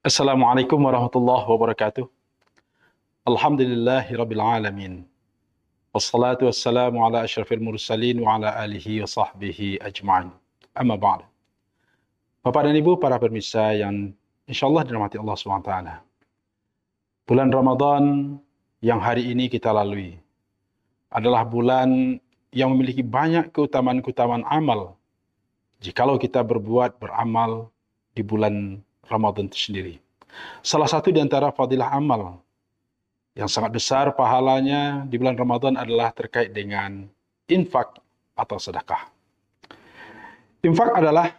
Assalamualaikum warahmatullahi wabarakatuh. Alhamdulillahi rabbil alamin. Wassalatu wassalamu ala asyrafil mursalin wa ala alihi wa sahbihi ajma'in. Amma ba'd. Bapak dan Ibu para pemirsa yang insyaallah dirahmati Allah SWT. Bulan Ramadan yang hari ini kita lalui adalah bulan yang memiliki banyak keutamaan-keutamaan amal jikalau kita beramal di bulan Ramadan itu sendiri. Salah satu di antara fadilah amal yang sangat besar pahalanya di bulan Ramadan adalah terkait dengan infak atau sedekah. Infak adalah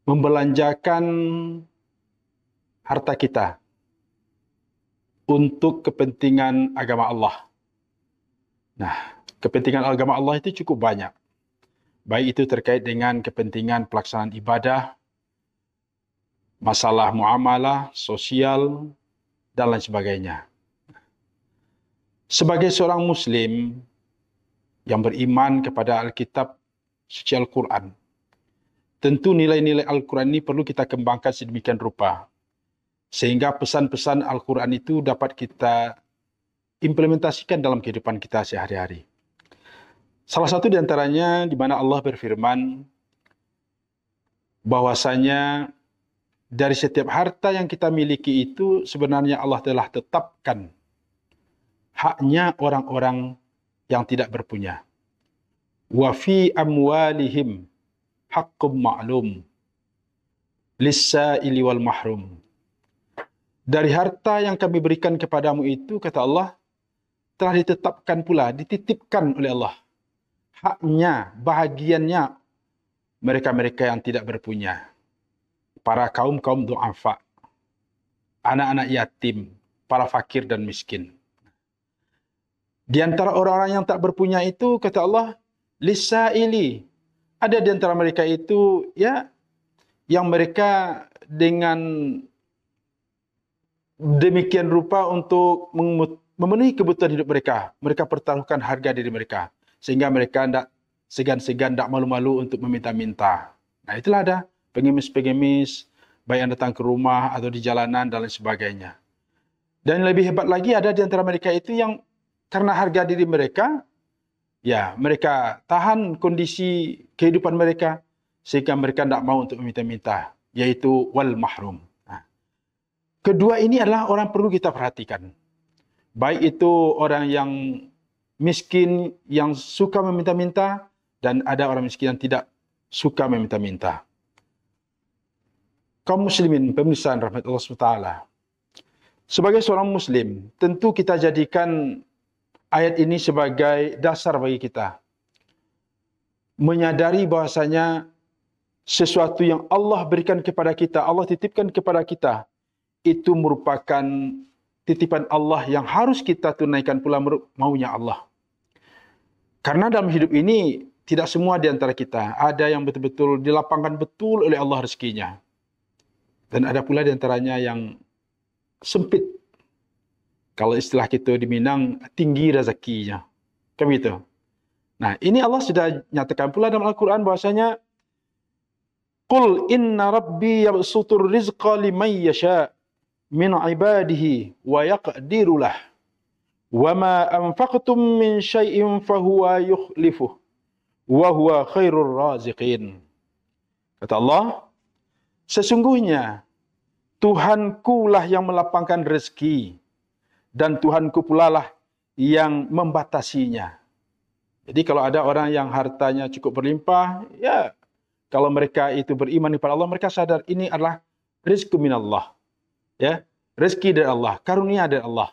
membelanjakan harta kita untuk kepentingan agama Allah. Nah, kepentingan agama Allah itu cukup banyak. Baik itu terkait dengan kepentingan pelaksanaan ibadah, masalah muamalah, sosial, dan lain sebagainya. Sebagai seorang Muslim yang beriman kepada Alkitab suci Al-Quran, tentu nilai-nilai Al-Quran ini perlu kita kembangkan sedemikian rupa, sehingga pesan-pesan Al-Quran itu dapat kita implementasikan dalam kehidupan kita sehari-hari. Salah satu di antaranya di mana Allah berfirman bahwasanya dari setiap harta yang kita miliki itu sebenarnya Allah telah tetapkan haknya orang-orang yang tidak berpunya. Wa fi amwalihim haqqum ma'lum lis-sa'ili wal mahrum. Dari harta yang kami berikan kepadamu itu, kata Allah, telah ditetapkan pula, dititipkan oleh Allah haknya, bahagiannya mereka-mereka yang tidak berpunya. Para kaum-kaum du'afa, anak-anak yatim, para fakir dan miskin. Di antara orang-orang yang tak berpunya itu, kata Allah, lisa'ili. Ada di antara mereka itu, ya, yang mereka dengan demikian rupa untuk memenuhi kebutuhan hidup mereka. Mereka pertaruhkan harga diri mereka. Sehingga mereka tidak segan-segan, tidak malu-malu untuk meminta-minta. Nah, itulah ada pengemis-pengemis, baik yang datang ke rumah atau di jalanan dan lain sebagainya. Dan lebih hebat lagi ada di antara mereka itu yang karena harga diri mereka, ya mereka tahan kondisi kehidupan mereka sehingga mereka tidak mau untuk meminta-minta, yaitu wal mahrum. Nah, kedua ini adalah orang perlu kita perhatikan. Baik itu orang yang miskin yang suka meminta-minta dan ada orang miskin yang tidak suka meminta-minta. Kaum muslimin, pemirsa rahmat Allah SWT. Sebagai seorang muslim, tentu kita jadikan ayat ini sebagai dasar bagi kita. Menyadari bahasanya sesuatu yang Allah berikan kepada kita, Allah titipkan kepada kita, itu merupakan titipan Allah yang harus kita tunaikan pula maunya Allah. Karena dalam hidup ini, tidak semua di antara kita ada yang betul-betul dilapangkan betul oleh Allah rezekinya. Dan ada pula di antaranya yang sempit. Kalau istilah kita di Minang, tinggi rezekinya. Kan begitu. Nah, ini Allah sudah nyatakan pula dalam Al-Quran bahwasanya Qul inna rabbi yabsutur rizqa liman yasha' min ibadihi wa yaqdiru lah. Wa ma anfaqtum min syai'in fahuwa yukhlifuh. Wa huwa khairur raziqin. Kata Allah, sesungguhnya Tuhanku lah yang melapangkan rezeki dan Tuhanku pula lah yang membatasinya. Jadi kalau ada orang yang hartanya cukup berlimpah, ya kalau mereka itu beriman kepada Allah, mereka sadar ini adalah rezeki minallah. Ya, rezeki dari Allah, karunia dari Allah.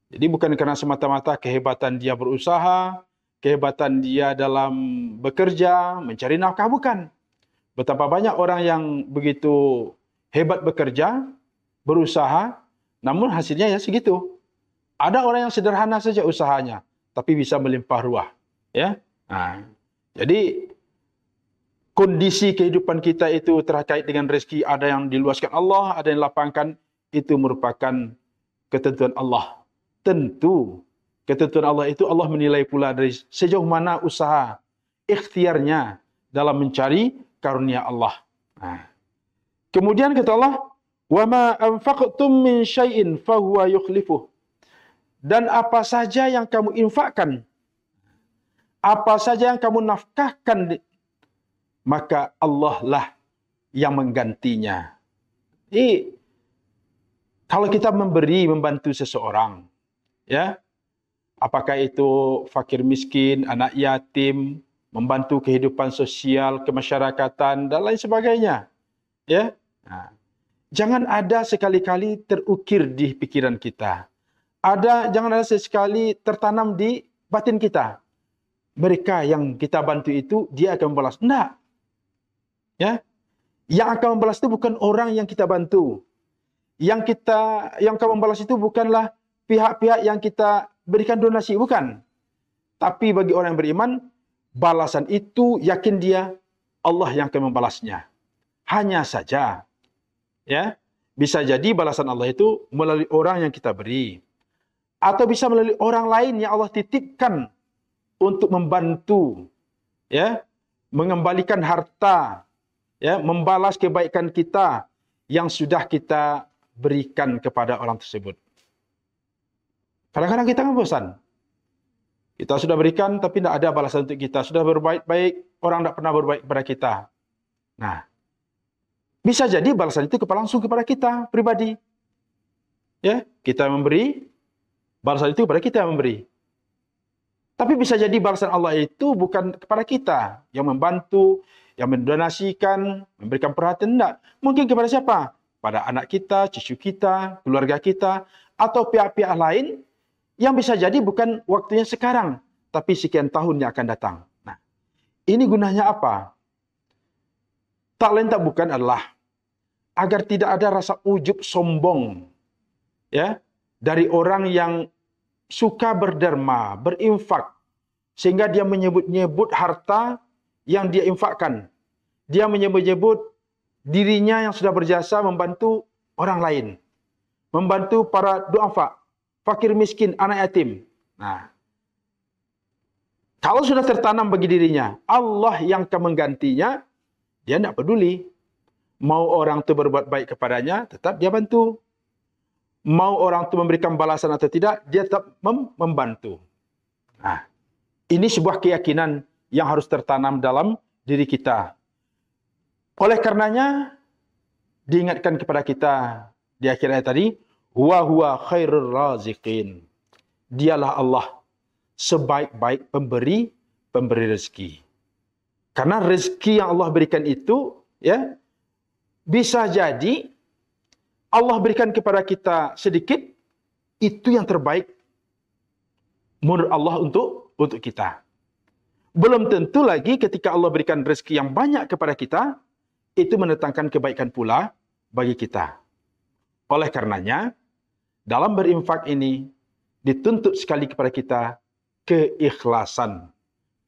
Jadi bukan karena semata-mata kehebatan dia berusaha, kehebatan dia dalam bekerja, mencari nafkah, bukan. Betapa banyak orang yang begitu hebat bekerja, berusaha, namun hasilnya ya segitu. Ada orang yang sederhana saja usahanya, tapi bisa melimpah ruah. Ya, nah, jadi kondisi kehidupan kita itu terkait dengan rezeki, ada yang diluaskan Allah, ada yang lapangkan, itu merupakan ketentuan Allah. Tentu ketentuan Allah itu Allah menilai pula dari sejauh mana usaha ikhtiarnya dalam mencari karunia Allah. Nah, kemudian kata Allah, Wa ma anfaqtum min syai'in fahuwa yukhlifuh. Dan apa saja yang kamu infakkan, apa saja yang kamu nafkahkan, maka Allah lah yang menggantinya. Jadi, kalau kita memberi, membantu seseorang, ya, apakah itu fakir miskin, anak yatim, membantu kehidupan sosial, kemasyarakatan, dan lain sebagainya, ya. Nah, jangan ada sekali-kali terukir di pikiran kita. Jangan ada sekali tertanam di batin kita. Mereka yang kita bantu itu, dia akan membalas. Enggak. Ya. Yang akan membalas itu bukan orang yang kita bantu. Yang akan membalas itu bukanlah pihak-pihak yang kita berikan donasi, bukan. Tapi bagi orang yang beriman, balasan itu yakin dia Allah yang akan membalasnya. Hanya saja, ya, bisa jadi balasan Allah itu melalui orang yang kita beri, atau bisa melalui orang lain yang Allah titipkan untuk membantu, ya, mengembalikan harta, ya, membalas kebaikan kita yang sudah kita berikan kepada orang tersebut. Kadang-kadang kita kan bosan. Kita sudah berikan tapi tidak ada balasan untuk kita. Sudah berbaik-baik, orang tidak pernah berbaik kepada kita. Nah, bisa jadi balasan itu langsung kepada kita pribadi. Ya, kita memberi, balasan itu kepada kita yang memberi. Tapi bisa jadi balasan Allah itu bukan kepada kita yang membantu, yang mendonasikan, memberikan perhatian, tidak. Mungkin kepada siapa? Pada anak kita, cucu kita, keluarga kita, atau pihak-pihak lain yang bisa jadi bukan waktunya sekarang, tapi sekian tahun yang akan datang. Nah, ini gunanya apa? Tak lain tak bukan adalah agar tidak ada rasa ujub sombong, ya, dari orang yang suka berderma, berinfak, sehingga dia menyebut-nyebut harta yang dia infakkan. Dia menyebut-nyebut dirinya yang sudah berjasa membantu orang lain. Membantu para duafa, fakir miskin, anak yatim. Nah, kalau sudah tertanam bagi dirinya, Allah yang akan menggantinya, dia tidak peduli. Mau orang itu berbuat baik kepadanya, tetap dia bantu. Mau orang itu memberikan balasan atau tidak, dia tetap membantu. Nah, ini sebuah keyakinan yang harus tertanam dalam diri kita. Oleh karenanya, diingatkan kepada kita di akhir ayat tadi, wa huwa khairur raziqin. Dialah Allah sebaik-baik pemberi rezeki. Karena rezeki yang Allah berikan itu, ya, bisa jadi Allah berikan kepada kita sedikit, itu yang terbaik menurut Allah untuk kita. Belum tentu lagi ketika Allah berikan rezeki yang banyak kepada kita, itu mendatangkan kebaikan pula bagi kita. Oleh karenanya, dalam berinfak ini, dituntut sekali kepada kita keikhlasan,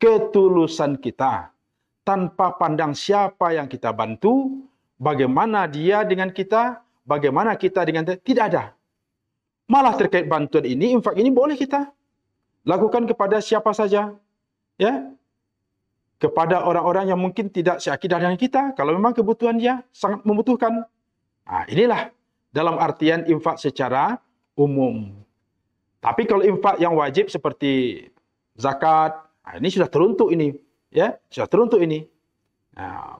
ketulusan kita, tanpa pandang siapa yang kita bantu, bagaimana dia dengan kita, bagaimana kita dengan dia, tidak ada. Malah terkait bantuan ini, infak ini boleh kita lakukan kepada siapa saja, ya, kepada orang-orang yang mungkin tidak seakidah dengan kita, kalau memang kebutuhan dia sangat membutuhkan. Nah, inilah dalam artian infak secara umum. Tapi kalau infak yang wajib seperti zakat, nah ini sudah teruntuk ini, ya, sudah teruntuk ini. Nah,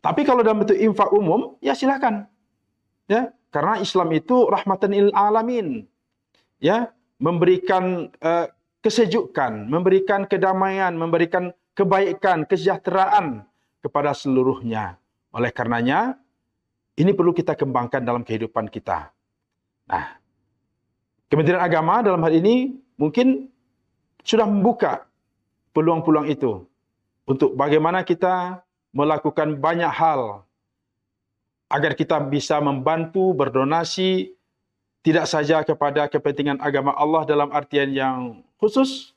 tapi kalau dalam bentuk infak umum, ya silakan. Ya, karena Islam itu rahmatan lil alamin. Ya, memberikan kesejukan, memberikan kedamaian, memberikan kebaikan, kesejahteraan kepada seluruhnya. Oleh karenanya, ini perlu kita kembangkan dalam kehidupan kita. Nah, Kementerian Agama dalam hal ini mungkin sudah membuka peluang-peluang itu untuk bagaimana kita melakukan banyak hal agar kita bisa membantu, berdonasi, tidak saja kepada kepentingan agama Allah dalam artian yang khusus,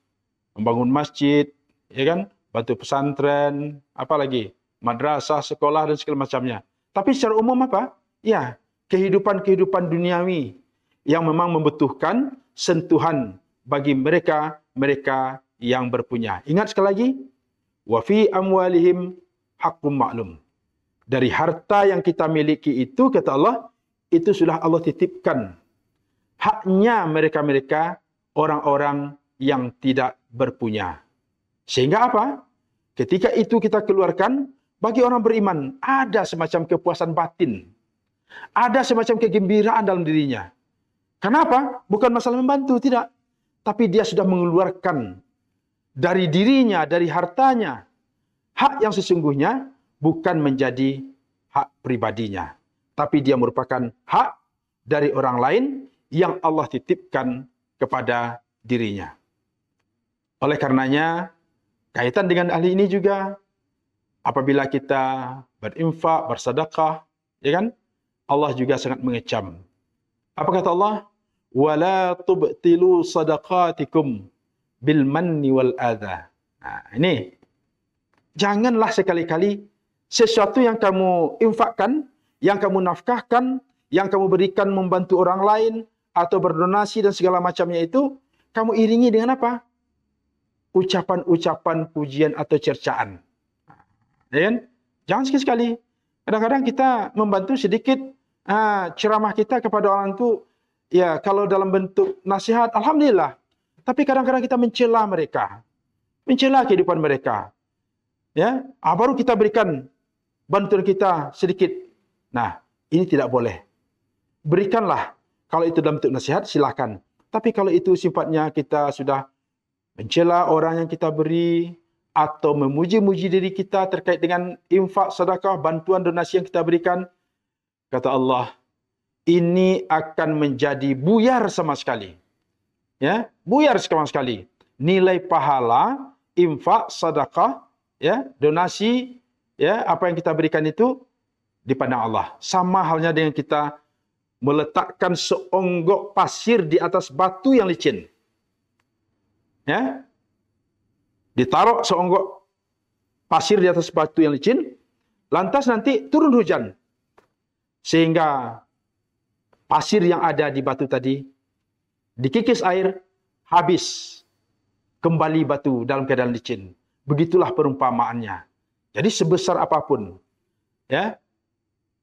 membangun masjid, ya kan, bantu pesantren, apalagi madrasah, sekolah dan segala macamnya. Tapi secara umum apa? Ya, kehidupan-kehidupan duniawi yang memang membutuhkan sentuhan bagi mereka yang berpunya. Ingat sekali lagi, wa fi amwalihim haqqum ma'lum. Dari harta yang kita miliki itu, kata Allah, itu sudah Allah titipkan. Haknya mereka-mereka orang-orang yang tidak berpunya. Sehingga apa? Ketika itu kita keluarkan, bagi orang beriman, ada semacam kepuasan batin. Ada semacam kegembiraan dalam dirinya. Kenapa? Bukan masalah membantu, tidak. Tapi dia sudah mengeluarkan dari dirinya, dari hartanya, hak yang sesungguhnya bukan menjadi hak pribadinya. Tapi dia merupakan hak dari orang lain yang Allah titipkan kepada dirinya. Oleh karenanya, kaitan dengan ahli ini juga, apabila kita berinfak, bersedekah, ya kan? Allah juga sangat mengecam. Apa kata Allah? Wala tubtilu sadaqatikum bil manni wal adha. Nah, ini janganlah sekali-kali sesuatu yang kamu infakkan, yang kamu nafkahkan, yang kamu berikan membantu orang lain atau berdonasi dan segala macamnya itu kamu iringi dengan apa? Ucapan-ucapan pujian atau cercaan. Ya kan? Jangan sekali-sekali. Kadang-kadang kita membantu sedikit ceramah kita kepada orang itu, ya kalau dalam bentuk nasihat, alhamdulillah. Tapi kadang-kadang kita mencela mereka, mencela kehidupan mereka. Ya, baru kita berikan bantuan kita sedikit. Nah, ini tidak boleh. Berikanlah. Kalau itu dalam bentuk nasihat, silakan. Tapi kalau itu sifatnya kita sudah mencela orang yang kita beri, atau memuji-muji diri kita terkait dengan infak, sedekah, bantuan, donasi yang kita berikan, kata Allah, ini akan menjadi buyar sama sekali. Ya, buyar sama sekali. Nilai pahala, infak, sedekah, ya, donasi, ya, apa yang kita berikan itu dipandang Allah. Sama halnya dengan kita meletakkan seonggok pasir di atas batu yang licin. Ya, ditaruh seonggok pasir di atas batu yang licin, lantas nanti turun hujan. Sehingga pasir yang ada di batu tadi dikikis air, habis. Kembali batu dalam keadaan licin. Begitulah perumpamaannya. Jadi sebesar apapun, ya,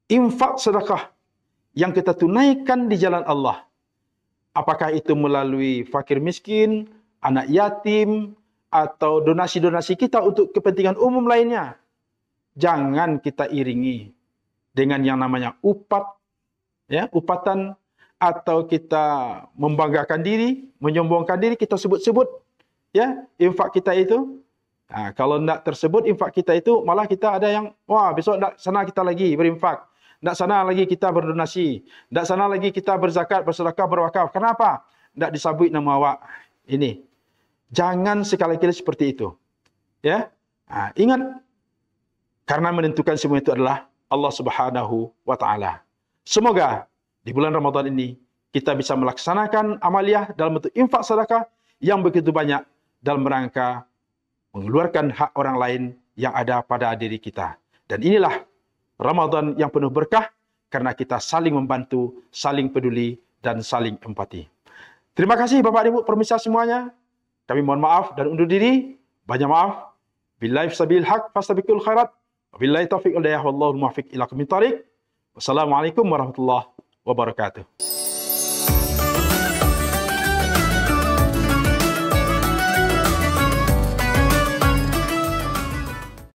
infak sedekah yang kita tunaikan di jalan Allah, apakah itu melalui fakir miskin, anak yatim, atau donasi-donasi kita untuk kepentingan umum lainnya, jangan kita iringi dengan yang namanya upat, ya, upatan, atau kita membanggakan diri, menyombongkan diri, kita sebut-sebut, ya, infak kita itu. Nah, kalau tidak tersebut infak kita itu, malah kita ada yang, wah, besok tidak sana kita lagi berinfak, tidak sana lagi kita berdonasi, tidak sana lagi kita berzakat, bersedekah, berwakaf. Kenapa? Tidak disabut nama awak. Ini. Jangan sekali-kali seperti itu. Ya, ingat, karena menentukan semua itu adalah Allah Subhanahu wa Ta'ala. Semoga di bulan Ramadan ini kita bisa melaksanakan amaliyah dalam bentuk infak sedekah yang begitu banyak dalam rangka mengeluarkan hak orang lain yang ada pada diri kita. Dan inilah Ramadan yang penuh berkah karena kita saling membantu, saling peduli, dan saling empati. Terima kasih Bapak Ibu pemirsa semuanya. Kami mohon maaf dan undur diri. Banyak maaf. Billahi sabil haq fastabiqul khairat. Wabillahi taufiq wal hidayah wallahu muwaffiq ila aqwamit thoriq. Wassalamualaikum warahmatullahi wabarakatuh.